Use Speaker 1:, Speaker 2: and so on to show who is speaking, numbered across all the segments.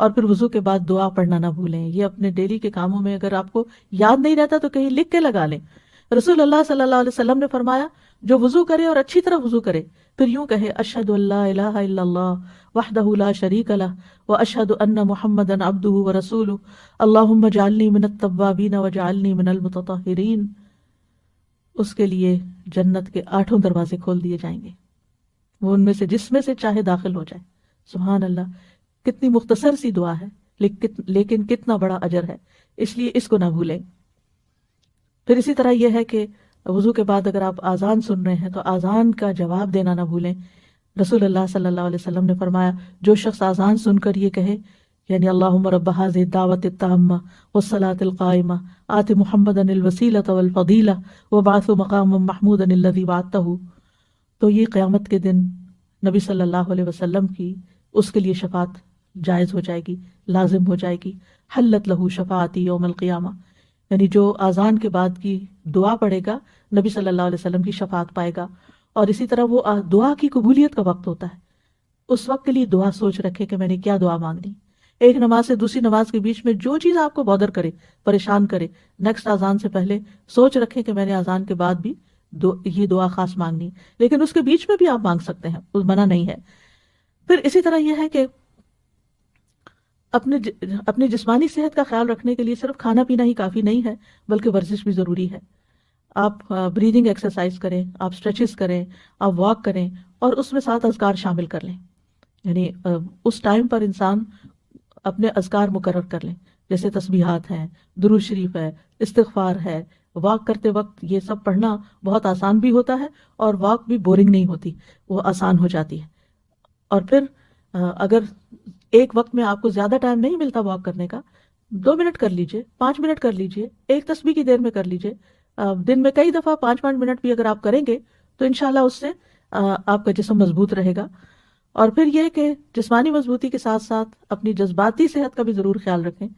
Speaker 1: اور پھر وضو کے بعد دعا پڑھنا نہ بھولیں. یہ اپنے ڈیلی کے کاموں میں اگر آپ کو یاد نہیں رہتا تو کہیں لکھ کے لگا لیں. رسول اللہ صلی اللہ علیہ وسلم نے فرمایا جو وضو کرے اور اچھی طرح وضو کرے پھر یوں کہے اشہد ان لا الہ الا اللہ وحدہ لا شریک لہ واشہد ان محمدا عبدہ ورسولہ اللہم اجعلنی من التوابین واجعلنی من المتطہرین، اس کے لیے جنت کے 8 دروازے کھول دیے جائیں گے، وہ ان میں سے جس میں سے چاہے داخل ہو جائے. سبحان اللہ، کتنی مختصر سی دعا ہے لیکن کتنا بڑا اجر ہے، اس لیے اس کو نہ بھولیں. پھر اسی طرح یہ ہے کہ وضو کے بعد اگر آپ آذان سن رہے ہیں تو آذان کا جواب دینا نہ بھولیں. رسول اللہ صلی اللہ علیہ وسلم نے فرمایا جو شخص آذان سن کر یہ کہے یعنی اللہم رب هذه الدعوة التامة والصلاة القائمة آت محمدا الوسیلة والفضیلة وابعثه مقاما محمودا الذی وعدته، تو یہ قیامت کے دن نبی صلی اللہ علیہ وسلم کی اس کے لیے شفاعت جائز ہو جائے گی، لازم ہو جائے گی. حلت لہ شفاعتی یوم القیامہ، یعنی جو آذان کے بعد کی دعا پڑھے گا نبی صلی اللہ علیہ وسلم کی شفاعت پائے گا. اور اسی طرح وہ دعا کی قبولیت کا وقت ہوتا ہے، اس وقت کے لیے دعا سوچ رکھے کہ میں نے کیا دعا مانگنی. ایک نماز سے دوسری نماز کے بیچ میں جو چیز آپ کو بودر کرے، پریشان کرے، نیکسٹ آذان سے پہلے سوچ رکھے کہ میں نے آذان کے بعد بھی یہ دعا خاص مانگنی، لیکن اس کے بیچ میں بھی آپ مانگ سکتے ہیں، اس منع نہیں ہے. پھر اسی طرح یہ ہے کہ اپنی جسمانی صحت کا خیال رکھنے کے لیے صرف کھانا پینا ہی کافی نہیں ہے بلکہ ورزش بھی ضروری ہے. آپ بریدنگ ایکسرسائز کریں، آپ اسٹریچز کریں، آپ واک کریں اور اس میں 7 اذکار شامل کر لیں. یعنی اس ٹائم پر انسان اپنے اذکار مقرر کر لیں، جیسے تسبیحات ہیں، درود شریف ہے، استغفار ہے. واک کرتے وقت یہ سب پڑھنا بہت آسان بھی ہوتا ہے اور واک بھی بورنگ نہیں ہوتی، وہ آسان ہو جاتی ہے. اور پھر اگر ایک وقت میں آپ کو زیادہ ٹائم نہیں ملتا واک کرنے کا، 2 منٹ کر لیجئے، 5 منٹ کر لیجئے، ایک تسبیح کی دیر میں کر لیجئے. دن میں کئی دفعہ 5-5 منٹ بھی اگر آپ کریں گے تو انشاءاللہ اس سے آپ کا جسم مضبوط رہے گا. اور پھر یہ کہ جسمانی مضبوطی کے ساتھ ساتھ اپنی جذباتی صحت کا بھی ضرور خیال رکھیں.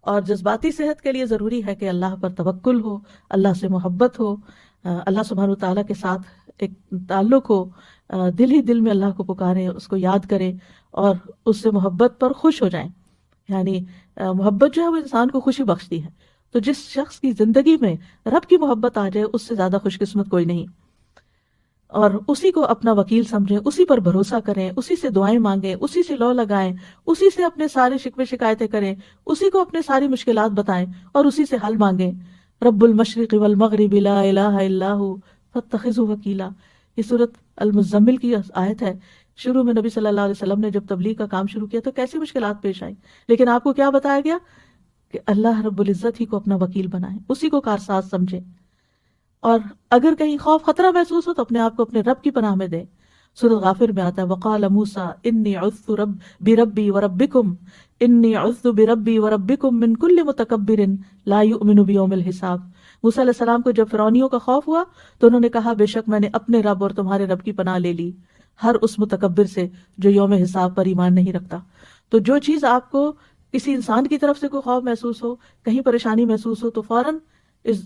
Speaker 1: اور جذباتی صحت کے لیے ضروری ہے کہ اللہ پر توکل ہو، اللہ سے محبت ہو، اللہ سبحانہ وتعالیٰ کے ساتھ ایک تعلق ہو، دل ہی دل میں اللہ کو پکاریں، اس کو یاد کریں اور اس سے محبت پر خوش ہو جائیں. یعنی محبت جو ہے وہ انسان کو خوشی بخشتی ہے. تو جس شخص کی زندگی میں رب کی محبت آ جائے اس سے زیادہ خوش قسمت کوئی نہیں. اور اسی کو اپنا وکیل سمجھیں، اسی پر بھروسہ کریں، اسی سے دعائیں مانگیں، اسی سے لو لگائیں، اسی سے اپنے سارے شکوے شکایتیں کریں، اسی کو اپنے ساری مشکلات بتائیں اور اسی سے حل مانگیں. رب المشرق والمغرب لا الہ الا ہو فاتخذہ وکیلا، یہ سورۃ المزمل کی آیت ہے. شروع میں نبی صلی اللہ علیہ وسلم نے جب تبلیغ کا کام شروع کیا تو کیسی مشکلات پیش آئیں، لیکن آپ کو کیا بتایا گیا کہ اللہ رب العزت ہی کو اپنا وکیل بنائیں، اسی کو کارساز سمجھیں. اور اگر کہیں خوف خطرہ محسوس ہو تو اپنے آپ کو اپنے رب کی پناہ میں دیں. سورۃ غافر میں آتا ہے وقال موسیٰ انی عذت بربی وربکم انی عذت بربی وربکم من کل متکبر لا یؤمن بیوم الحساب. موسیٰ علیہ السلام کو جب فرعونیوں کا خوف ہوا تو انہوں نے کہا بے شک میں نے اپنے رب اور تمہارے رب کی پناہ لے لی، ہر اس متکبر سے جو یوم حساب پر ایمان نہیں رکھتا. تو جو چیز آپ کو کسی انسان کی طرف سے کوئی خوف محسوس ہو، کہیں پریشانی محسوس ہو، تو فوراً اس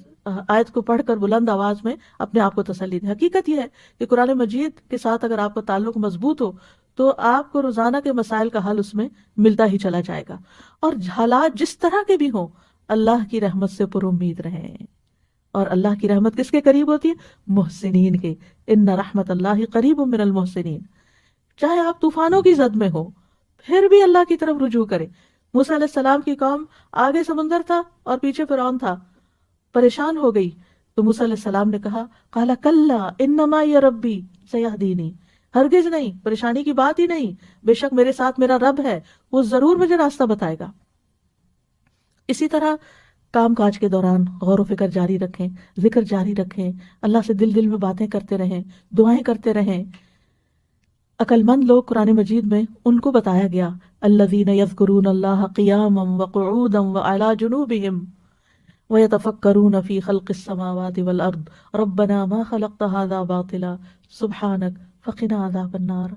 Speaker 1: آیت کو پڑھ کر بلند آواز میں اپنے آپ کو تسلی دیں. حقیقت یہ ہے کہ قرآن مجید کے ساتھ اگر آپ کا تعلق مضبوط ہو تو آپ کو روزانہ کے مسائل کا حل اس میں ملتا ہی چلا جائے گا. اور حالات جس طرح کے بھی ہوں اللہ کی رحمت سے پر امید رہیں. اور اللہ کی رحمت کس کے قریب ہوتی ہے؟ محسنین کے. ان رحمت اللہ قریب من المحسنین. چاہے آپ طوفانوں کی زد میں ہو پھر بھی اللہ کی طرف رجوع کریں. موسیٰ علیہ السلام کی قوم آگے سمندر تھا اور پیچھے فرعون تھا، پریشان ہو گئی تو موسیٰ علیہ السلام نے کہا قال کلا انما یا ربی سیہدینی، ہرگز نہیں، پریشانی کی بات ہی نہیں، بے شک میرے ساتھ میرا رب ہے، وہ ضرور مجھے راستہ بتائے گا. اسی طرح کام کاج کے دوران غور و فکر جاری رکھیں، ذکر جاری رکھیں، اللہ سے دل دل میں باتیں کرتے رہیں، دعائیں کرتے رہیں. عقل مند لوگ قرآن مجید میں ان کو بتایا گیا الذین یذکرون اللہ قیاما وقعودا وعلی جنوبہم وَيَتَفَكَّرُونَ فِي خَلْقِ السَّمَاوَاتِ وَالْأَرْضِ رَبَّنَا مَا خَلَقْتَ هَذَا بَاطِلًا سُبْحَانَكَ فَقِنَا عَذَابَ النَّارِ.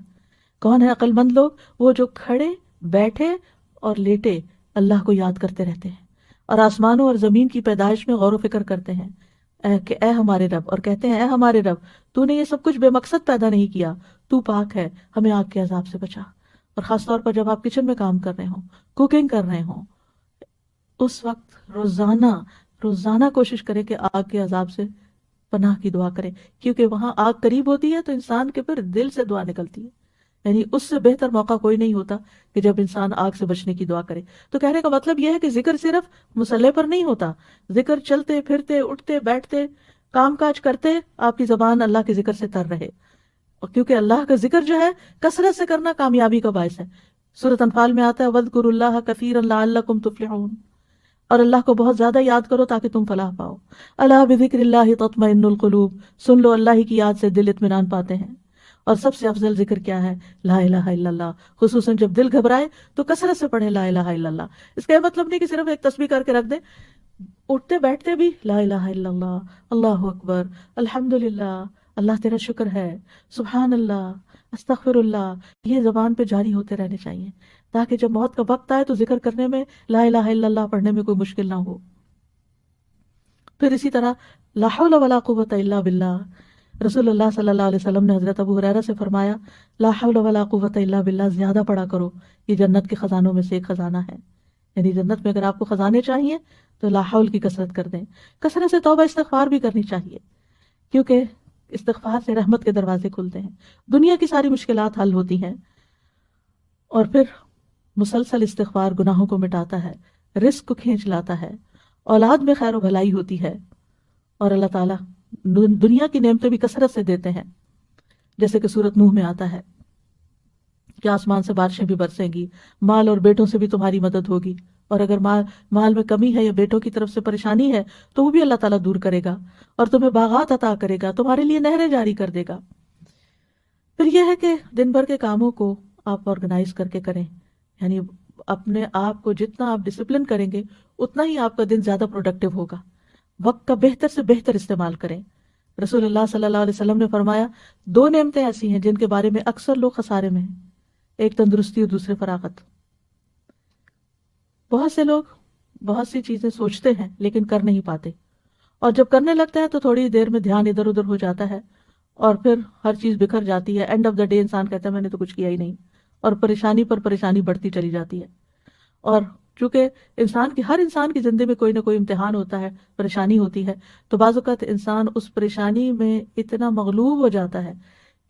Speaker 1: کون ہے عقل مند لوگ؟ وہ جو کھڑے بیٹھے اور لیٹے اللہ کو یاد کرتے رہتے ہیں اور آسمانوں اور زمین کی پیدائش میں غور و فکر کرتے ہیں کہ اے ہمارے رب، اور کہتے ہیں اے ہمارے رب تو نے یہ سب کچھ بے مقصد پیدا نہیں کیا، تو پاک ہے، ہمیں آگ کے عذاب سے بچا. اور خاص طور پر جب آپ کچن میں کام کر رہے ہوں، کوکنگ کر رہے ہوں، اس وقت روزانہ کوشش کریں کہ آگ کے عذاب سے پناہ کی دعا کریں، کیونکہ وہاں آگ قریب ہوتی ہے تو انسان کے پھر دل سے دعا نکلتی ہے. یعنی اس سے بہتر موقع کوئی نہیں ہوتا کہ جب انسان آگ سے بچنے کی دعا کرے. تو کہنے کا مطلب یہ ہے کہ ذکر صرف مصلے پر نہیں ہوتا، ذکر چلتے پھرتے اٹھتے بیٹھتے کام کاج کرتے آپ کی زبان اللہ کے ذکر سے تر رہے. اور کیونکہ اللہ کا ذکر جو ہے کثرت سے کرنا کامیابی کا باعث ہے. سورۃ انفال میں آتا ہے وَاذْكُرُوا اللَّهَ كَثِيرًا لَعَلَّكُمْ تُفْلِحُونَ، اور اللہ کو بہت زیادہ یاد کرو تاکہ تم فلاح پاؤ. الا بذکر اللہ تطمئن القلوب، سن لو اللہ کی یاد سے دل اطمینان پاتے ہیں. اور سب سے افضل ذکر کیا ہے؟ لا الہ الا اللہ. خصوصاً جب دل گھبرائے تو کثرت سے پڑھے لا الہ الا اللہ. اس کا یہ مطلب نہیں کہ صرف ایک تسبیح کر کے رکھ دیں، اٹھتے بیٹھتے بھی لا الہ الا اللہ، اللہ اکبر، الحمدللہ، اللہ تیرا شکر ہے، سبحان اللہ، استغفر اللہ، یہ زبان پہ جاری ہوتے رہنے چاہیے تاکہ جب موت کا وقت آئے تو ذکر کرنے میں، لا الہ الا اللہ پڑھنے میں کوئی مشکل نہ ہو. پھر اسی طرح لا حول ولا قوت الا باللہ. رسول اللہ صلی اللہ علیہ وسلم نے حضرت ابو ہریرہ سے فرمایا لا حول ولا قوت الا باللہ زیادہ پڑھا کرو، یہ جنت کے خزانوں میں سے ایک خزانہ ہے. یعنی جنت میں اگر آپ کو خزانے چاہیے تو لا حول کی کثرت کر دیں. کثرت سے توبہ استغفار بھی کرنی چاہیے، کیونکہ استغفار سے رحمت کے دروازے کھلتے ہیں، دنیا کی ساری مشکلات حل ہوتی ہیں. اور پھر مسلسل استغفار گناہوں کو مٹاتا ہے، رزق کو کھینچ لاتا ہے، اولاد میں خیر و بھلائی ہوتی ہے، اور اللہ تعالیٰ دنیا کی نعمتیں بھی کثرت سے دیتے ہیں. جیسے کہ سورۃ نوح میں آتا ہے کہ آسمان سے بارشیں بھی برسیں گی، مال اور بیٹوں سے بھی تمہاری مدد ہوگی، اور اگر مال میں کمی ہے یا بیٹوں کی طرف سے پریشانی ہے تو وہ بھی اللہ تعالیٰ دور کرے گا، اور تمہیں باغات عطا کرے گا، تمہارے لیے نہریں جاری کر دے گا. پھر یہ ہے کہ دن بھر کے کاموں کو آپ آرگنائز کر کے کریں. یعنی اپنے آپ کو جتنا آپ ڈسپلن کریں گے اتنا ہی آپ کا دن زیادہ پروڈکٹیو ہوگا. وقت کا بہتر سے بہتر استعمال کریں. رسول اللہ صلی اللہ علیہ وسلم نے فرمایا 2 نعمتیں ایسی ہیں جن کے بارے میں اکثر لوگ خسارے میں ہیں، ایک تندرستی اور دوسرے فراغت. بہت سے لوگ بہت سی چیزیں سوچتے ہیں لیکن کر نہیں پاتے، اور جب کرنے لگتے ہیں تو تھوڑی دیر میں دھیان ادھر ادھر ہو جاتا ہے اور پھر ہر چیز بکھر جاتی ہے. اینڈ آف دا ڈے انسان کہتا ہے میں نے تو کچھ کیا ہی نہیں، اور پریشانی پر پریشانی بڑھتی چلی جاتی ہے. اور چونکہ ہر انسان کی زندگی میں کوئی نہ کوئی امتحان ہوتا ہے، پریشانی ہوتی ہے، تو بعض اوقات انسان اس پریشانی میں اتنا مغلوب ہو جاتا ہے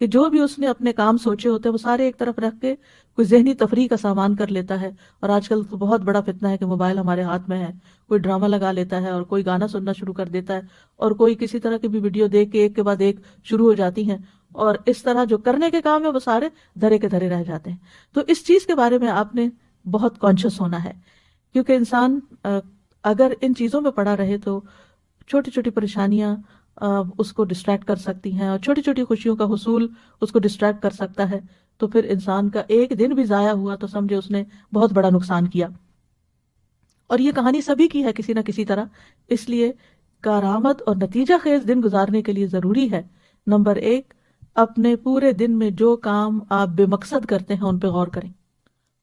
Speaker 1: کہ جو بھی اس نے اپنے کام سوچے ہوتے ہیں وہ سارے ایک طرف رکھ کے کوئی ذہنی تفریح کا سامان کر لیتا ہے. اور آج کل تو بہت بڑا فتنہ ہے کہ موبائل ہمارے ہاتھ میں ہے، کوئی ڈرامہ لگا لیتا ہے اور کوئی گانا سننا شروع کر دیتا ہے، اور کوئی کسی طرح کی بھی ویڈیو دیکھ کے ایک کے بعد ایک شروع ہو جاتی ہیں، اور اس طرح جو کرنے کے کام ہے وہ سارے دھرے کے دھرے رہ جاتے ہیں. تو اس چیز کے بارے میں آپ نے بہت کانشیس ہونا ہے، کیونکہ انسان اگر ان چیزوں میں پڑا رہے تو چھوٹی چھوٹی پریشانیاں اس کو ڈسٹریکٹ کر سکتی ہیں، اور چھوٹی چھوٹی خوشیوں کا حصول اس کو ڈسٹریکٹ کر سکتا ہے. تو پھر انسان کا ایک دن بھی ضائع ہوا تو سمجھے اس نے بہت بڑا نقصان کیا. اور یہ کہانی سبھی کی ہے کسی نہ کسی طرح، اس لیے کارآمد اور نتیجہ خیز دن گزارنے کے لیے ضروری ہے نمبر 1 اپنے پورے دن میں جو کام آپ بے مقصد کرتے ہیں ان پہ غور کریں،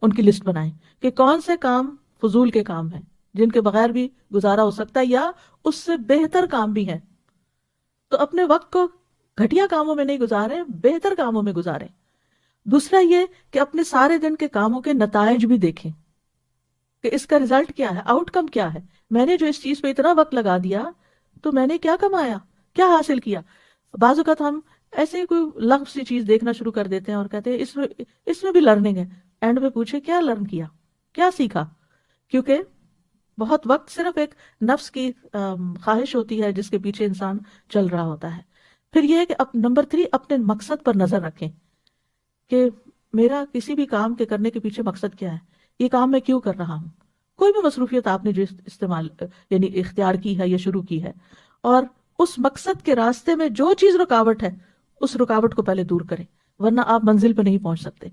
Speaker 1: ان کی لسٹ بنائیں کہ کون سے کام فضول کے کام ہیں جن کے بغیر بھی گزارا ہو سکتا ہے یا اس سے بہتر کام بھی ہیں. تو اپنے وقت کو گھٹیا کاموں میں نہیں گزاریں، بہتر کاموں میں گزاریں. دوسرا یہ کہ اپنے سارے دن کے کاموں کے نتائج بھی دیکھیں کہ اس کا رزلٹ کیا ہے، آؤٹ کم کیا ہے. میں نے جو اس چیز پہ اتنا وقت لگا دیا تو میں نے کیا کمایا، کیا حاصل کیا. بعض اوقات ہم ایسے ہی کوئی لغو سی چیز دیکھنا شروع کر دیتے ہیں اور کہتے ہیں اس میں بھی لرننگ ہے. اینڈ میں پوچھے کیا لرن کیا، کیا سیکھا. کیونکہ بہت وقت صرف ایک نفس کی خواہش ہوتی ہے جس کے پیچھے انسان چل رہا ہوتا ہے. پھر یہ ہے کہ نمبر 3 اپنے مقصد پر نظر رکھیں کہ میرا کسی بھی کام کے کرنے کے پیچھے مقصد کیا ہے، یہ کام میں کیوں کر رہا ہوں. کوئی بھی مصروفیت آپ نے جو یعنی اختیار کی ہے یا شروع کی ہے، اور اس مقصد کے راستے میں جو چیز رکاوٹ ہے اس رکاوٹ کو پہلے دور کریں، ورنہ آپ منزل پہ نہیں پہنچ سکتے.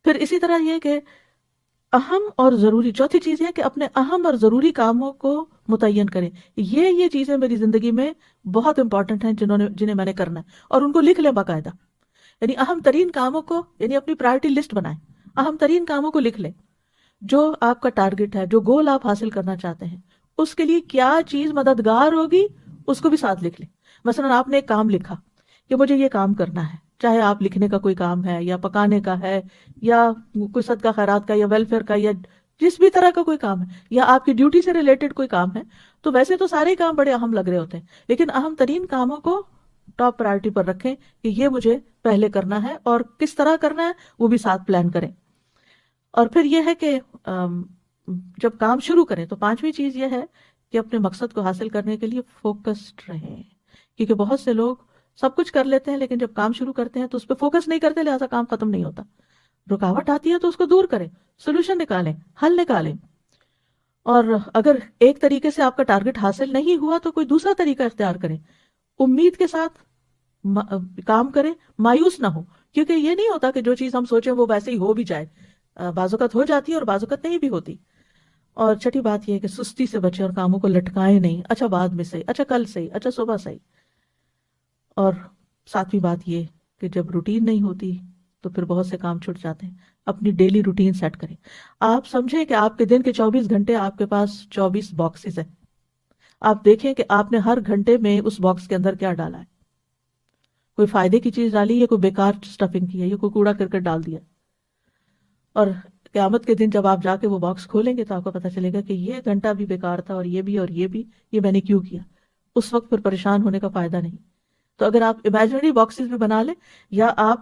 Speaker 1: پھر اسی طرح یہ کہ اہم اور ضروری، چوتھی چیز یہ کہ اپنے اہم اور ضروری کاموں کو متعین کریں. یہ چیزیں میری زندگی میں بہت امپورٹنٹ ہیں جنہیں میں نے کرنا ہے، اور ان کو لکھ لیں باقاعدہ. یعنی اہم ترین کاموں کو، یعنی اپنی پرائرٹی لسٹ بنائیں، اہم ترین کاموں کو لکھ لیں. جو آپ کا ٹارگٹ ہے، جو گول آپ حاصل کرنا چاہتے ہیں، اس کے لیے کیا چیز مددگار ہوگی اس کو بھی ساتھ لکھ لیں. مثلا آپ نے ایک کام لکھا کہ مجھے یہ کام کرنا ہے، چاہے آپ لکھنے کا کوئی کام ہے یا پکانے کا ہے یا کوئی صدقہ خیرات کا یا ویلفیئر کا یا جس بھی طرح کا کوئی کام ہے یا آپ کی ڈیوٹی سے ریلیٹڈ کوئی کام ہے، تو ویسے تو سارے کام بڑے اہم لگ رہے ہوتے ہیں، لیکن اہم ترین کاموں کو ٹاپ پرائرٹی پر رکھیں کہ یہ مجھے پہلے کرنا ہے، اور کس طرح کرنا ہے وہ بھی ساتھ پلان کریں۔ اور پھر یہ ہے کہ جب کام شروع کریں تو پانچویں چیز یہ ہے کہ اپنے مقصد کو حاصل کرنے کے لیے فوکسڈ رہیں، کیونکہ بہت سے لوگ سب کچھ کر لیتے ہیں لیکن جب کام شروع کرتے ہیں تو اس پہ فوکس نہیں کرتے، لہٰذا کام ختم نہیں ہوتا۔ رکاوٹ آتی ہے تو اس کو دور کریں، سولوشن نکالیں، حل نکالیں، اور اگر ایک طریقے سے آپ کا ٹارگٹ حاصل نہیں ہوا تو کوئی دوسرا طریقہ اختیار کریں، امید کے ساتھ کام کریں، مایوس نہ ہو، کیونکہ یہ نہیں ہوتا کہ جو چیز ہم سوچیں وہ ویسے ہی ہو بھی جائے، بعض اوقات ہو جاتی ہے اور بعض اوقات نہیں بھی ہوتی۔ اور چھٹی بات یہ ہے کہ سستی سے بچیں اور کاموں کو لٹکائیں نہیں، اچھا بعد میں صحیح، اچھا کل صحیح، اچھا صبح صحیح۔ اور ساتویں بات یہ کہ جب روٹین نہیں ہوتی تو پھر بہت سے کام چھوٹ جاتے ہیں، اپنی ڈیلی روٹین سیٹ کریں۔ آپ سمجھیں کہ آپ کے دن کے 24 گھنٹے آپ کے پاس 24 باکسز ہیں، آپ دیکھیں کہ آپ نے ہر گھنٹے میں اس باکس کے اندر کیا ڈالا ہے، کوئی فائدے کی چیز ڈالی ہے، کوئی بیکار سٹفنگ کی ہے، یا کوئی کوڑا کرکٹ ڈال دیا۔ اور قیامت کے دن جب آپ جا کے وہ باکس کھولیں گے تو آپ کو پتہ چلے گا کہ یہ گھنٹہ بھی بیکار تھا اور یہ بھی اور یہ بھی، یہ میں نے کیوں کیا۔ اس وقت پھر پریشان ہونے کا فائدہ نہیں۔ تو اگر آپ امیجنری باکسز بھی بنا لیں یا آپ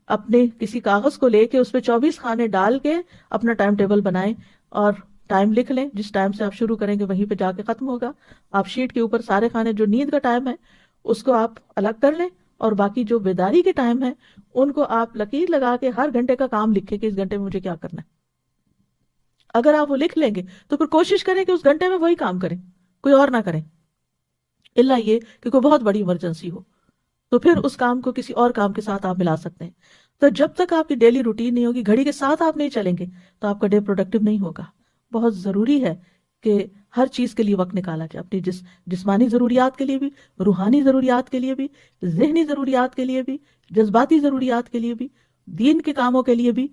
Speaker 1: اپنے کسی کاغذ کو لے کے اس پہ 24 خانے ڈال کے اپنا ٹائم ٹیبل بنائیں اور ٹائم لکھ لیں، جس ٹائم سے آپ شروع کریں گے وہیں پہ جا کے ختم ہوگا۔ آپ شیٹ کے اوپر سارے خانے جو نیند کا ٹائم ہے اس کو آپ الگ کر لیں، اور باقی جو بیداری کے ٹائم ہے ان کو آپ لکیر لگا کے ہر گھنٹے کا کام لکھیں کہ اس گھنٹے میں مجھے کیا کرنا ہے۔ اگر آپ وہ لکھ لیں گے تو پھر کوشش کریں کہ اس گھنٹے میں وہی کام کریں، کوئی اور نہ کریں، الا یہ کہ کوئی بہت بڑی ایمرجنسی ہو، تو پھر اس کام کو کسی اور کام کے ساتھ آپ ملا سکتے ہیں۔ تو جب تک آپ کی ڈیلی روٹین نہیں ہوگی، گھڑی کے ساتھ آپ نہیں چلیں گے تو آپ کا ڈے پروڈکٹیو نہیں ہوگا۔ بہت ضروری ہے کہ ہر چیز کے لیے وقت نکالا جائے، اپنی جسمانی ضروریات کے لیے بھی، روحانی ضروریات کے لیے بھی، ذہنی ضروریات کے لیے بھی، جذباتی ضروریات کے لیے بھی، دین کے کاموں کے لیے بھی،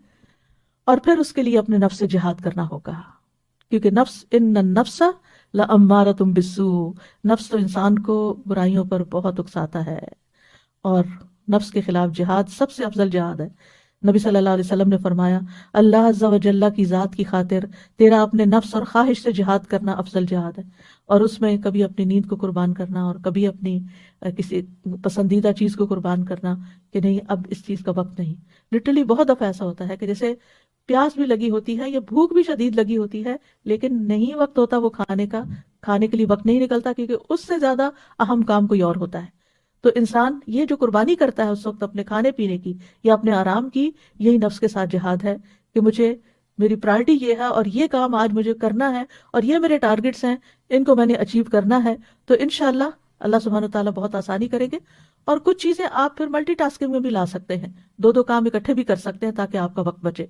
Speaker 1: اور پھر اس کے لیے اپنے نفس سے جہاد کرنا ہوگا، کیونکہ نفس ان النفس لامارۃ بالسوء، نفس تو انسان کو برائیوں پر بہت اکساتا ہے، اور نفس کے خلاف جہاد سب سے افضل جہاد ہے۔ نبی صلی اللہ علیہ وسلم نے فرمایا، اللہ عز و جل کی ذات کی خاطر تیرا اپنے نفس اور خواہش سے جہاد کرنا افضل جہاد ہے، اور اس میں کبھی اپنی نیند کو قربان کرنا اور کبھی اپنی کسی پسندیدہ چیز کو قربان کرنا کہ نہیں اب اس چیز کا وقت نہیں۔ لٹرلی بہت دفعہ ایسا ہوتا ہے کہ جیسے پیاس بھی لگی ہوتی ہے یا بھوک بھی شدید لگی ہوتی ہے، لیکن نہیں وقت ہوتا وہ کھانے کا، کھانے کے لیے وقت نہیں نکلتا، کیونکہ اس سے زیادہ اہم کام کوئی اور ہوتا ہے۔ تو انسان یہ جو قربانی کرتا ہے اس وقت اپنے کھانے پینے کی یا اپنے آرام کی، یہی نفس کے ساتھ جہاد ہے کہ مجھے میری پرائرٹی یہ ہے اور یہ کام آج مجھے کرنا ہے اور یہ میرے ٹارگٹس ہیں، ان کو میں نے اچیو کرنا ہے۔ تو انشاءاللہ اللہ سبحانہ تعالیٰ بہت آسانی کریں گے، اور کچھ چیزیں آپ پھر ملٹی ٹاسکنگ میں بھی لا سکتے ہیں، دو کام اکٹھے بھی کر سکتے ہیں تاکہ آپ کا وقت بچے۔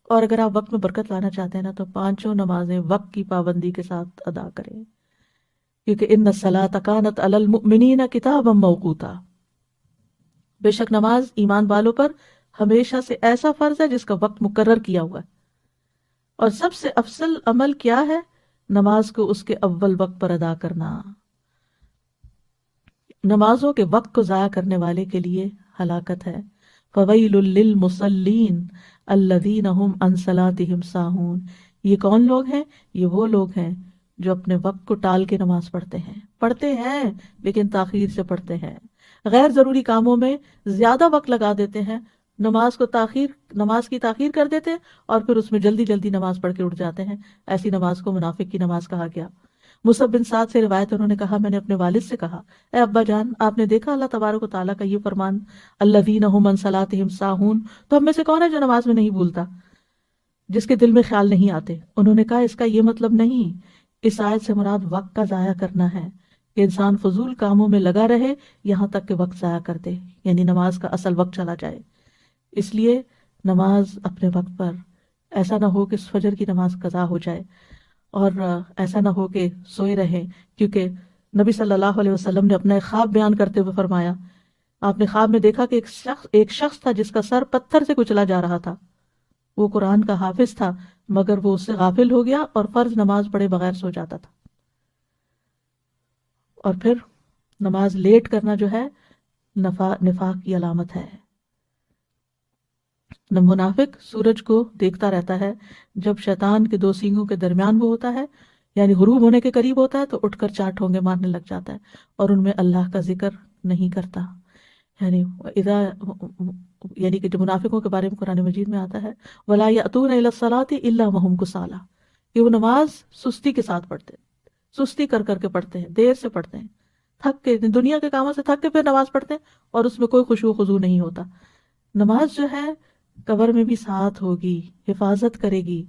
Speaker 1: اور اگر آپ وقت میں برکت لانا چاہتے ہیں نا تو 5 نمازیں وقت کی پابندی کے ساتھ ادا کریں، کیونکہ ان الصلاۃ کانت علی المؤمنین کتابا موقوتا، بے شک نماز ایمان والوں پر ہمیشہ سے ایسا فرض ہے جس کا وقت مقرر کیا ہوا ہے۔ اور سب سے افضل عمل کیا ہے؟ نماز کو اس کے اول وقت پر ادا کرنا۔ نمازوں کے وقت کو ضائع کرنے والے کے لیے ہلاکت ہے۔ فویل للمصلین الذین هم عن صلاتهم ساہون۔ یہ کون لوگ ہیں؟ یہ وہ لوگ ہیں جو اپنے وقت کو ٹال کے نماز پڑھتے ہیں لیکن تاخیر سے پڑھتے ہیں، غیر ضروری کاموں میں زیادہ وقت لگا دیتے ہیں، نماز کی تاخیر کر دیتے ہیں اور پھر اس میں جلدی جلدی نماز پڑھ کے اٹھ جاتے ہیں۔ ایسی نماز کو منافق کی نماز کہا گیا۔ مصعب بن سعد سے روایت، انہوں نے کہا میں نے اپنے والد سے کہا، اے ابا جان، آپ نے دیکھا اللہ تبارک و تعالیٰ کا یہ فرمان الذین هم عن صلاتهم ساہون، تو ہم میں سے کون ہے جو نماز میں نہیں بھولتا، جس کے دل میں خیال نہیں آتے؟ انہوں نے کہا اس کا یہ مطلب نہیں، اس آیت سے مراد وقت کا ضائع کرنا ہے کہ انسان فضول کاموں میں لگا رہے یہاں تک کہ وقت ضائع کر دے، یعنی نماز کا اصل وقت چلا جائے۔ اس لیے نماز اپنے وقت پر، ایسا نہ ہو کہ فجر کی نماز قضا ہو جائے، اور ایسا نہ ہو کہ سوئے رہیں، کیونکہ نبی صلی اللہ علیہ وسلم نے اپنا ایک خواب بیان کرتے ہوئے فرمایا، آپ نے خواب میں دیکھا کہ ایک شخص تھا جس کا سر پتھر سے کچلا جا رہا تھا، وہ قرآن کا حافظ تھا مگر وہ اس سے غافل ہو گیا اور فرض نماز پڑھے بغیر سو جاتا تھا۔ اور پھر نماز لیٹ کرنا جو ہے نفاق کی علامت ہے۔ منافق سورج کو دیکھتا رہتا ہے، جب شیطان کے دو سینگوں کے درمیان وہ ہوتا ہے، یعنی غروب ہونے کے قریب ہوتا ہے، تو اٹھ کر چار ٹھونگے مارنے لگ جاتا ہے اور ان میں اللہ کا ذکر نہیں کرتا۔ یعنی یعنی کہ جو منافقوں کے بارے میں قرآن مجید میں آتا ہے وَلَا يَأْتُونَ إِلَى الصَّلَاةِ إِلَّا وَهُمْ كُسَالَىٰ، کہ وہ نماز سستی کے ساتھ پڑھتے ہیں، سستی کر کر کے پڑھتے ہیں، دیر سے پڑھتے ہیں، تھک کے، دنیا کے کاموں سے تھک کے پھر نماز پڑھتے ہیں اور اس میں کوئی خشوع و خضوع نہیں ہوتا۔ نماز جو ہے قبر میں بھی ساتھ ہوگی، حفاظت کرے گی،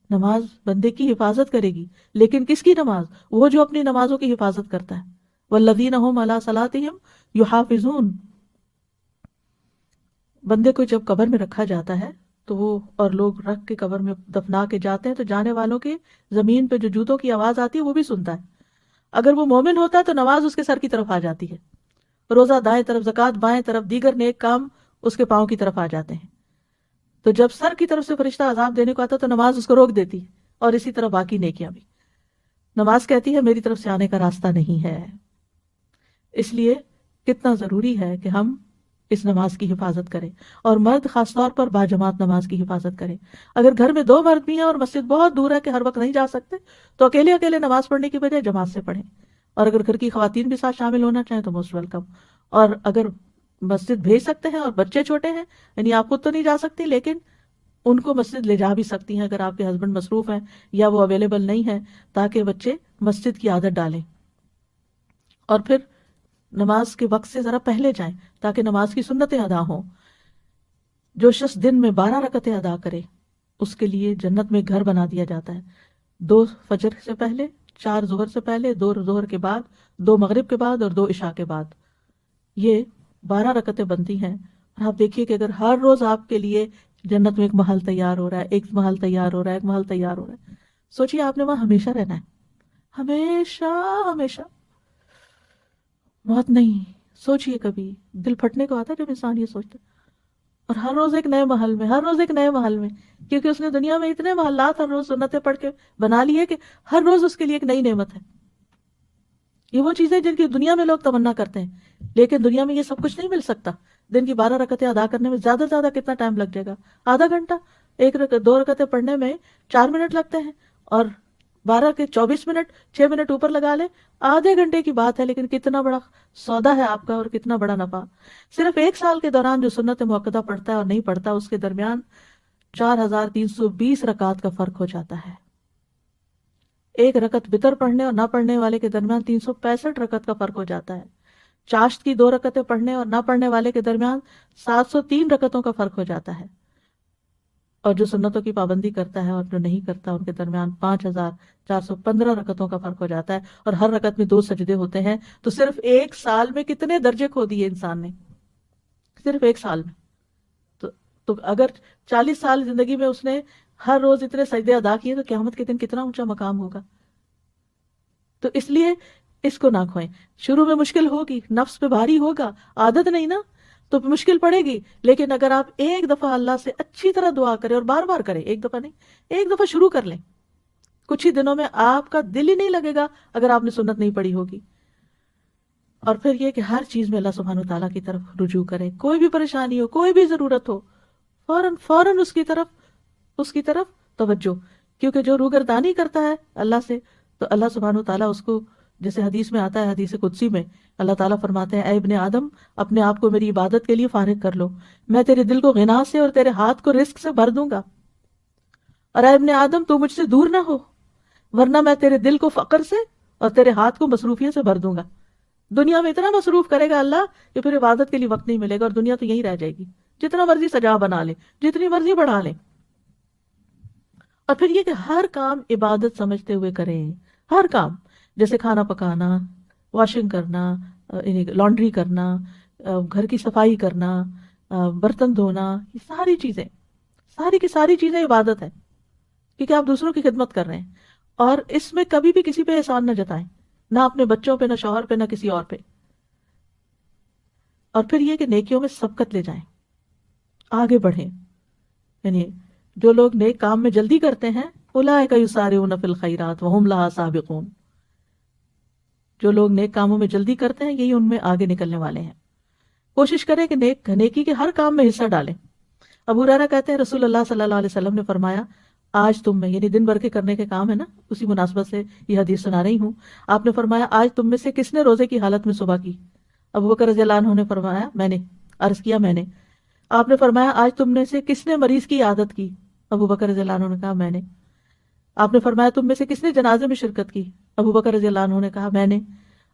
Speaker 1: نماز بندے کی حفاظت کرے گی، لیکن کس کی نماز؟ وہ جو اپنی نمازوں کی حفاظت کرتا ہے۔ والذین هم علی صلاتہم یحافظون، بندے کو جب قبر میں رکھا جاتا ہے تو وہ اور لوگ رکھ کے قبر میں دفنا کے جاتے ہیں تو جانے والوں کے زمین پہ جو جوتوں کی آواز آتی ہے وہ بھی سنتا ہے۔ اگر وہ مومن ہوتا ہے تو نماز اس کے سر کی طرف آ جاتی ہے، روزہ دائیں طرف، زکوٰۃ بائیں طرف، دیگر نیک کام اس کے پاؤں کی طرف آ جاتے ہیں۔ تو جب سر کی طرف سے فرشتہ عذاب دینے کو آتا تو نماز اس کو روک دیتی ہے، اور اسی طرح باقی نیکیاں بھی۔ نماز کہتی ہے میری طرف سے آنے کا راستہ نہیں ہے۔ اس لیے کتنا ضروری ہے کہ ہم اس نماز کی حفاظت کریں، اور مرد خاص طور پر باجماعت نماز کی حفاظت کریں۔ اگر گھر میں دو مرد بھی ہیں اور مسجد بہت دور ہے کہ ہر وقت نہیں جا سکتے تو اکیلے اکیلے نماز پڑھنے کی بجائے جماعت سے پڑھیں، اور اگر گھر کی خواتین بھی ساتھ شامل ہونا چاہیں تو موسٹ ویلکم۔ اور اگر مسجد بھیج سکتے ہیں اور بچے چھوٹے ہیں، یعنی آپ خود تو نہیں جا سکتی لیکن ان کو مسجد لے جا بھی سکتی ہیں اگر آپ کے ہسبینڈ مصروف ہیں یا وہ اویلیبل نہیں ہے، تاکہ بچے مسجد کی عادت ڈالیں۔ اور پھر نماز کے وقت سے ذرا پہلے جائیں تاکہ نماز کی سنتیں ادا ہوں۔ جو شخص دن میں 12 رکعتیں ادا کرے اس کے لیے جنت میں گھر بنا دیا جاتا ہے، 2 فجر سے پہلے، 4 ظہر سے پہلے، 2 ظہر کے بعد، 2 مغرب کے بعد اور 2 عشاء کے بعد۔ یہ 12 رکعتیں بنتی ہیں، اور آپ دیکھیے کہ اگر ہر روز آپ کے لیے جنت میں ایک محل تیار ہو رہا ہے، ایک محل تیار ہو رہا ہے، ایک محل تیار ہو رہا ہے، سوچیے آپ نے وہاں ہمیشہ رہنا ہے، ہمیشہ ہمیشہ، موت نہیں۔ سوچیے کبھی دل پھٹنے کو آتا ہے جب انسان یہ سوچتا ہے، اور ہر روز ایک نئے محل میں، ہر روز ایک نئے محل میں، کیونکہ اس نے دنیا میں اتنے محلات ہر روز سنتیں پڑھ کے بنا لی ہے کہ ہر روز اس کے لیے ایک نئی نعمت ہے۔ یہ وہ چیزیں جن کی دنیا میں لوگ تمنا کرتے ہیں، لیکن دنیا میں یہ سب کچھ نہیں مل سکتا۔ دن کی 12 رکعتیں ادا کرنے میں زیادہ سے زیادہ کتنا ٹائم لگ جائے گا؟ آدھا گھنٹہ۔ 2 رکعتیں پڑھنے میں 4 منٹ لگتے ہیں، اور 12 کے 24 منٹ، 6 منٹ اوپر لگا لیں، آدھے گھنٹے کی بات ہے، لیکن کتنا بڑا سودا ہے آپ کا اور کتنا بڑا نفع۔ صرف 1 سال کے دوران جو سنت موقدہ پڑھتا ہے اور نہیں پڑھتا، اس کے درمیان 4320 رکعات کا فرق ہو جاتا ہے۔ 1 رکعت وتر پڑھنے اور نہ پڑھنے والے کے درمیان 365 رکعت کا فرق ہو جاتا ہے۔ چاشت کی 2 رکعتیں پڑھنے اور نہ پڑھنے والے کے درمیان 703 رکعتوں کا فرق ہو جاتا ہے، اور جو سنتوں کی پابندی کرتا ہے اور جو نہیں کرتا ان کے درمیان 5415 رکعتوں کا فرق ہو جاتا ہے، اور ہر رکعت میں 2 سجدے ہوتے ہیں۔ تو صرف 1 سال میں کتنے درجے کھو دیے انسان نے، صرف 1 سال میں۔ تو اگر 40 سال زندگی میں اس نے ہر روز اتنے سجدے ادا کیے تو قیامت کے دن کتنا اونچا مقام ہوگا۔ تو اس لیے اس کو نہ کھوئیں۔ شروع میں مشکل ہوگی، نفس پہ بھاری ہوگا، عادت نہیں نا تو مشکل پڑے گی، لیکن اگر آپ ایک دفعہ اللہ سے اچھی طرح دعا کریں اور بار بار کریں، ایک دفعہ نہیں، ایک دفعہ شروع کر لیں، کچھ ہی دنوں میں آپ کا دل ہی نہیں لگے گا اگر آپ نے سنت نہیں پڑھی ہوگی۔ اور پھر یہ کہ ہر چیز میں اللہ سبحانہ وتعالیٰ کی طرف رجوع کریں، کوئی بھی پریشانی ہو، کوئی بھی ضرورت ہو، فوراً اس کی طرف توجہ، کیونکہ جو روگردانی کرتا ہے اللہ سے تو اللہ سبحانہ وتعالیٰ اس کو، جیسے حدیث میں آتا ہے، حدیث قدسی میں اللہ تعالیٰ فرماتے ہیں، اے ابن آدم اپنے آپ کو میری عبادت کے لیے فارغ کر لو، میں تیرے دل کو غنا سے اور تیرے ہاتھ کو رزق سے بھر دوں گا، اور اے ابن آدم تو مجھ سے دور نہ ہو، ورنہ میں تیرے دل کو فقر سے اور تیرے ہاتھ کو مصروفیت سے بھر دوں گا۔ دنیا میں اتنا مصروف کرے گا اللہ کہ پھر عبادت کے لیے وقت نہیں ملے گا، اور دنیا تو یہی رہ جائے گی، جتنا مرضی سجا بنا لے، جتنی مرضی بڑھا لے۔ اور پھر یہ کہ ہر کام عبادت سمجھتے ہوئے کریں، ہر کام، جیسے کھانا پکانا، واشنگ کرنا، لانڈری کرنا، گھر کی صفائی کرنا، برتن دھونا، یہ ساری کی ساری چیزیں عبادت ہے، کیونکہ آپ دوسروں کی خدمت کر رہے ہیں، اور اس میں کبھی بھی کسی پہ احسان نہ جتائیں، نہ اپنے بچوں پہ، نہ شوہر پہ، نہ کسی اور پہ۔ اور پھر یہ کہ نیکیوں میں سبقت لے جائیں، آگے بڑھیں، یعنی جو لوگ نیک کام میں جلدی کرتے ہیں، اولئک یسارعون فی الخیرات وہم لہا سابقون، جو لوگ نیک کاموں میں جلدی کرتے ہیں یہی ان میں آگے نکلنے والے ہیں۔ کوشش کریں کہ نیکی کے ہر کام میں حصہ ڈالیں. ابو ہریرہ کہتے ہیں رسول اللہ صلی اللہ علیہ وسلم نے فرمایا آج تم میں، یعنی دن بھر کے کرنے کے کام ہے نا، اسی مناسبت سے یہ حدیث سنا رہی ہوں. آپ نے فرمایا آج تم میں سے کس نے روزے کی حالت میں صبح کی؟ ابو بکر رضی اللہ عنہ نے فرمایا میں نے. عرض کیا میں نے. آپ نے فرمایا آج تم میں سے کس نے مریض کی عادت کی؟ ابو بکر رضی اللہ عنہ نے کہا میں نے. آپ نے فرمایا تم میں سے کس نے جنازے میں شرکت کی؟ ابو بکر رضی اللہ عنہ نے کہا میں نے.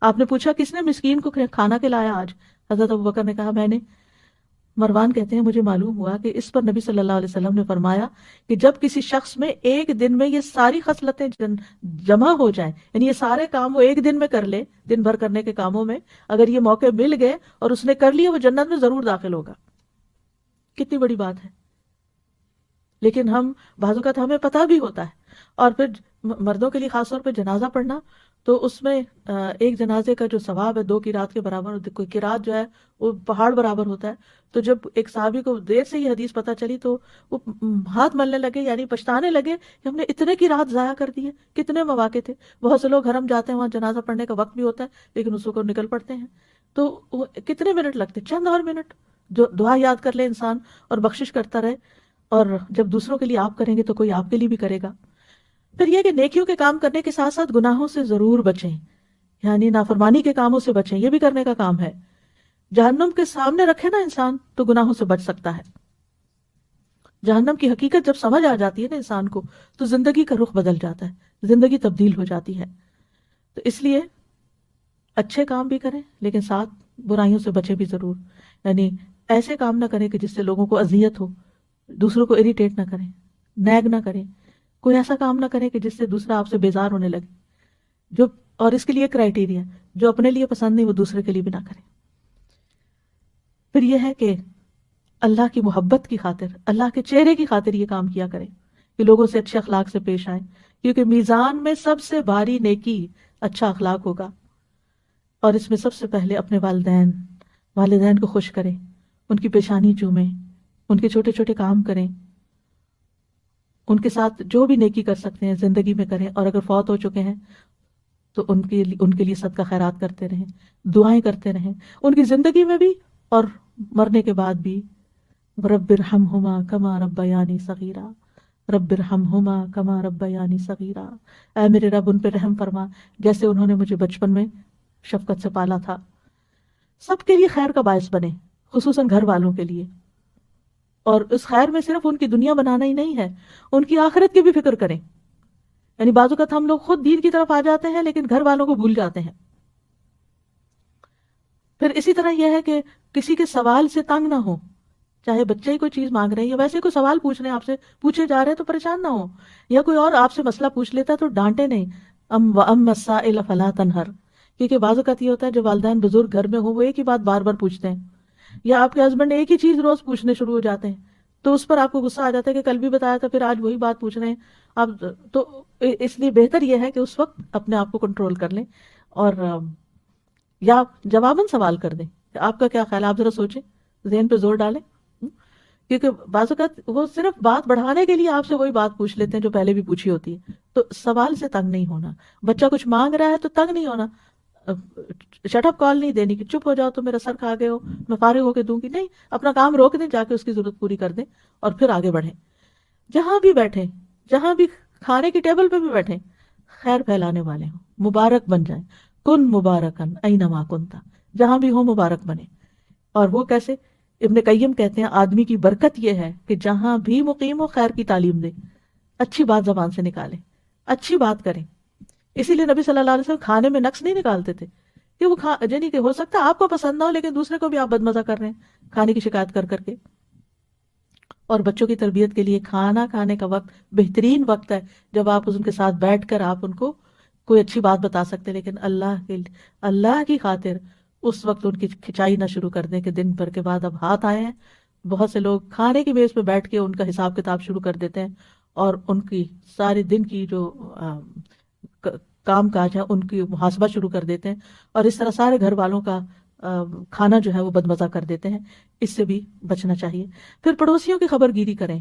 Speaker 1: آپ نے پوچھا کس نے مسکین کو کھانا کھلایا آج؟ حضرت ابو بکر نے کہا میں نے. مروان کہتے ہیں مجھے معلوم ہوا کہ اس پر نبی صلی اللہ علیہ وسلم نے فرمایا کہ جب کسی شخص میں ایک دن میں یہ ساری خصلتیں جمع ہو جائیں، یعنی یہ سارے کام وہ ایک دن میں کر لے، دن بھر کرنے کے کاموں میں اگر یہ موقع مل گئے اور اس نے کر لیے، وہ جنت میں ضرور داخل ہوگا. کتنی بڑی بات ہے. لیکن ہم بعض اوقات ہمیں پتہ بھی ہوتا ہے، اور پھر مردوں کے لیے خاص طور پہ جنازہ پڑھنا، تو اس میں ایک جنازے کا جو ثواب ہے 2 قرات کے برابر، کوئی قرات جو ہے وہ پہاڑ برابر ہوتا ہے. تو جب ایک صحابی کو دیر سے یہ حدیث پتہ چلی تو وہ ہاتھ ملنے لگے، یعنی پچھتانے لگے کہ ہم نے اتنے قرات ضائع کر دیے، کتنے مواقع تھے. بہت سے لوگ حرم جاتے ہیں، وہاں جنازہ پڑھنے کا وقت بھی ہوتا ہے لیکن اس کو نکل پڑتے ہیں، تو وہ کتنے منٹ لگتے، چند اور منٹ. جو دعا یاد کر لے انسان اور بخشش کرتا رہے، اور جب دوسروں کے لیے آپ کریں گے تو کوئی آپ کے لیے بھی کرے گا. پھر یہ کہ نیکیوں کے کام کرنے کے ساتھ ساتھ گناہوں سے ضرور بچیں، یعنی نافرمانی کے کاموں سے بچیں، یہ بھی کرنے کا کام ہے. جہنم کے سامنے رکھے نا انسان تو گناہوں سے بچ سکتا ہے. جہنم کی حقیقت جب سمجھ آ جاتی ہے نا انسان کو تو زندگی کا رخ بدل جاتا ہے، زندگی تبدیل ہو جاتی ہے. تو اس لیے اچھے کام بھی کریں لیکن ساتھ برائیوں سے بچیں بھی ضرور. یعنی ایسے کام نہ کریں کہ جس سے لوگوں کو اذیت ہو، دوسروں کو اریٹیٹ نہ کریں، نیگ نہ کریں. کوئی ایسا کام نہ کریں کہ جس سے دوسرا آپ سے بیزار ہونے لگے. اور اس کے لیے کرائٹیریا، جو اپنے لیے پسند نہیں وہ دوسرے کے لیے بھی نہ کریں. پھر یہ ہے کہ اللہ کی محبت کی خاطر، اللہ کے چہرے کی خاطر یہ کام کیا کریں کہ لوگوں سے اچھے اخلاق سے پیش آئیں، کیونکہ میزان میں سب سے بھاری نیکی اچھا اخلاق ہوگا. اور اس میں سب سے پہلے اپنے والدین کو خوش کریں، ان کی پیشانی چومیں، ان کے چھوٹے چھوٹے کام کریں، ان کے ساتھ جو بھی نیکی کر سکتے ہیں زندگی میں کریں. اور اگر فوت ہو چکے ہیں تو ان کے لیے صدقہ خیرات کرتے رہیں، دعائیں کرتے رہیں، ان کی زندگی میں بھی اور مرنے کے بعد بھی. رب ارحمہما کما ربیانی صغیرا، رب ارحمہما کما ربیانی صغیرا، اے میرے رب ان پہ رحم فرما جیسے انہوں نے مجھے بچپن میں شفقت سے پالا تھا. سب کے لیے خیر کا باعث بنے، خصوصاً گھر والوں کے لیے. اور اس خیر میں صرف ان کی دنیا بنانا ہی نہیں ہے، ان کی آخرت کی بھی فکر کریں. یعنی بعض اوقات ہم لوگ خود دین کی طرف آ جاتے ہیں لیکن گھر والوں کو بھول جاتے ہیں. پھر اسی طرح یہ ہے کہ کسی کے سوال سے تنگ نہ ہو، چاہے بچے ہی کوئی چیز مانگ رہے ہیں یا ویسے کوئی سوال پوچھ رہے ہیں، آپ سے پوچھے جا رہے ہیں تو پریشان نہ ہو. یا کوئی اور آپ سے مسئلہ پوچھ لیتا ہے تو ڈانٹے نہیں. وَأَمَّا السَّائِلَ فَلَا تَنْهَرْ، کیونکہ بعض اوقات یہ ہوتا ہے جو والدین بزرگ گھر میں ہو وہ ایک ہی بات بار بار پوچھتے ہیں، یا آپ کے ہسبینڈ ایک ہی چیز روز پوچھنے شروع ہو جاتے ہیں تو اس پر آپ کو غصہ آ جاتا ہے کہ کل بھی بتایا تھا پھر آج وہی بات پوچھ رہے ہیں آپ. تو اس لیے بہتر یہ ہے کہ اس وقت اپنے آپ کو کنٹرول کر لیں اور یا جواباً سوال کر دیں کہ آپ کا کیا خیال ہے، آپ ذرا سوچیں، ذہن پہ زور ڈالیں. کیونکہ بعض اوقات وہ صرف بات بڑھانے کے لیے آپ سے وہی بات پوچھ لیتے ہیں جو پہلے بھی پوچھی ہوتی ہے. تو سوال سے تنگ نہیں ہونا. بچہ کچھ مانگ رہا ہے تو تنگ نہیں ہونا، شٹ اپ کال نہیں دینی کہ چپ ہو جاؤ تو میرا سر کھا گئے ہو میں فارغ ہو کے دوں گی. نہیں، اپنا کام روک دیں، جا کے اس کی ضرورت پوری کر دیں اور پھر آگے بڑھیں. جہاں بھی بیٹھیں، جہاں بھی کھانے کی ٹیبل پہ بھی بیٹھیں، خیر پھیلانے والے ہوں، مبارک بن جائیں. کن مبارکن اینما کنتا، جہاں بھی ہو مبارک بنے. اور وہ کیسے؟ ابن قیم کہتے ہیں آدمی کی برکت یہ ہے کہ جہاں بھی مقیم ہو خیر کی تعلیم دے، اچھی بات زبان سے نکالے، اچھی بات کریں. اسی لیے نبی صلی اللہ علیہ وسلم کھانے میں نقص نہیں نکالتے تھے کہ وہ یعنی کہ ہو سکتا ہے آپ کو پسند نہ ہو لیکن دوسرے کو بھی آپ بدمزہ کر رہے ہیں کھانے کی شکایت کر کر کے. اور بچوں کی تربیت کے لیے کھانا کھانے کا وقت بہترین وقت ہے جب آپ ان کے ساتھ بیٹھ کر آپ ان کو کوئی اچھی بات بتا سکتے ہیں، لیکن اللہ کی خاطر اس وقت ان کی کھچائی نہ شروع کر دیں کہ دن بھر کے بعد اب ہاتھ آئے ہیں. بہت سے لوگ کھانے کی میز پہ بیٹھ کے ان کا حساب کتاب شروع کر دیتے ہیں اور ان کی سارے دن کی جو کام کاج ہے ان کی محاسبہ شروع کر دیتے ہیں اور اس طرح سارے گھر والوں کا کھانا جو ہے وہ بدمزہ کر دیتے ہیں. اس سے بھی بچنا چاہیے. پھر پڑوسیوں کی خبر گیری کریں،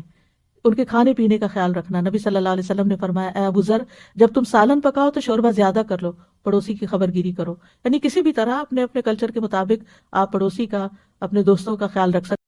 Speaker 1: ان کے کھانے پینے کا خیال رکھنا. نبی صلی اللہ علیہ وسلم نے فرمایا اے ابو ذر، جب تم سالن پکاؤ تو شوربہ زیادہ کر لو پڑوسی کی خبر گیری کرو. یعنی کسی بھی طرح اپنے اپنے کلچر کے مطابق آپ پڑوسی کا، اپنے دوستوں کا خیال رکھ سکتے